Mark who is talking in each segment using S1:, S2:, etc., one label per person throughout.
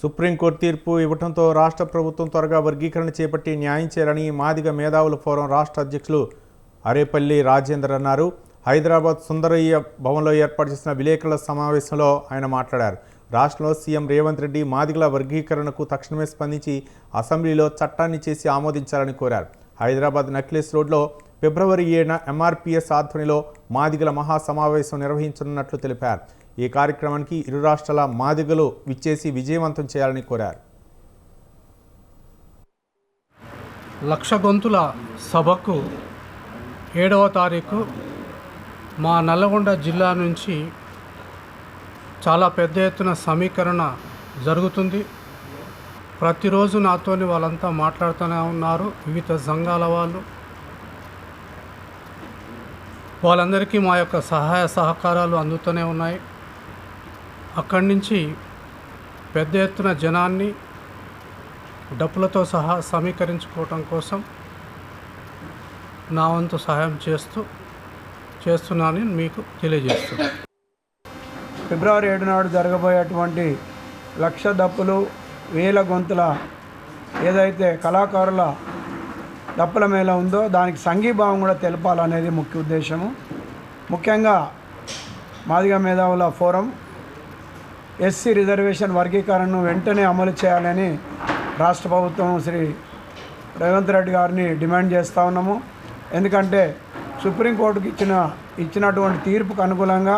S1: Supreme court తీర్పు ఇవ్వడంతో రాష్ట్ర ప్రభుత్వం త్వరగా వర్గీకరణ చేపట్టి న్యాయం చేయాలని మాదిగ మేధావుల ఫోరం రాష్ట్ర అధ్యక్షులు అరేపల్లి రాజేందర్ అన్నారు. హైదరాబాద్ సుందరయ్య భవన్లో ఏర్పాటు చేసిన విలేకరుల సమావేశంలో ఆయన మాట్లాడారు. రాష్ట్రంలో సీఎం రేవంత్ రెడ్డి మాదిగల వర్గీకరణకు తక్షణమే స్పందించి అసెంబ్లీలో చట్టాన్ని చేసి ఆమోదించాలని కోరారు. హైదరాబాద్ నెక్లెస్ రోడ్లో ఫిబ్రవరి 7న ఎంఆర్పీఎస్ ఆధ్వర్యంలో మాదిగల మహాసమావేశం నిర్వహించనున్నట్లు తెలిపారు. ఈ కార్యక్రమానికి ఇరు రాష్ట్రాల మాదిగలు విచ్చేసి విజయవంతం చేయాలని కోరారు.
S2: లక్ష గొంతుల సభకు 7వ తారీఖు మా నల్లగొండ జిల్లా నుంచి చాలా పెద్ద ఎత్తున సమీకరణ జరుగుతుంది. ప్రతిరోజు నాతోని వాళ్ళంతా మాట్లాడుతూనే ఉన్నారు. వివిధ సంఘాల వాళ్ళందరికీ మా యొక్క సహాయ సహకారాలు అందుతూనే ఉన్నాయి. అక్కడి నుంచి పెద్ద ఎత్తున జనాన్ని డప్పులతో సహా సమీకరించుకోవటం కోసం నా వంతు సహాయం చేస్తున్నానని మీకు తెలియజేస్తున్నాను.
S3: ఫిబ్రవరి 7 నాడు జరగబోయేటువంటి లక్ష డప్పులు, వేల గొంతుల ఏదైతే కళాకారుల డప్పుల మేళ ఉందో దానికి సంఘీభావం కూడా తెలపాలనేది ముఖ్య ఉద్దేశము. ముఖ్యంగా మాదిగ మేధావుల ఫోరం ఎస్సీ రిజర్వేషన్ వర్గీకరణను వెంటనే అమలు చేయాలని రాష్ట్ర ప్రభుత్వం శ్రీ రేవంత్ రెడ్డి గారిని డిమాండ్ చేస్తూ ఉన్నాము. ఎందుకంటే సుప్రీంకోర్టుకి ఇచ్చినటువంటి తీర్పుకు అనుగుణంగా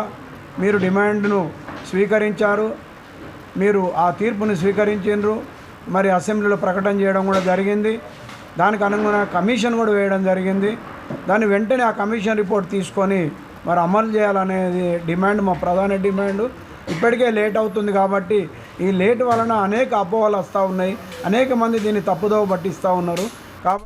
S3: మీరు డిమాండ్ను స్వీకరించారు. మీరు ఆ తీర్పును స్వీకరించారు. మరి అసెంబ్లీలో ప్రకటన చేయడం కూడా జరిగింది. దానికి అనుగుణంగా కమిషన్ కూడా వేయడం జరిగింది. దాన్ని వెంటనే ఆ కమిషన్ రిపోర్ట్ తీసుకొని మరి అమలు చేయాలనేది డిమాండ్, మా ప్రధాన డిమాండ్. ఇప్పటికే లేట్ అవుతుంది కాబట్టి ఈ లేట్ వలన అనేక అపోహలు వస్తూ ఉన్నాయి. అనేక మంది దీన్ని తప్పుదోవ పట్టిస్తూ ఉన్నారు. కాబట్టి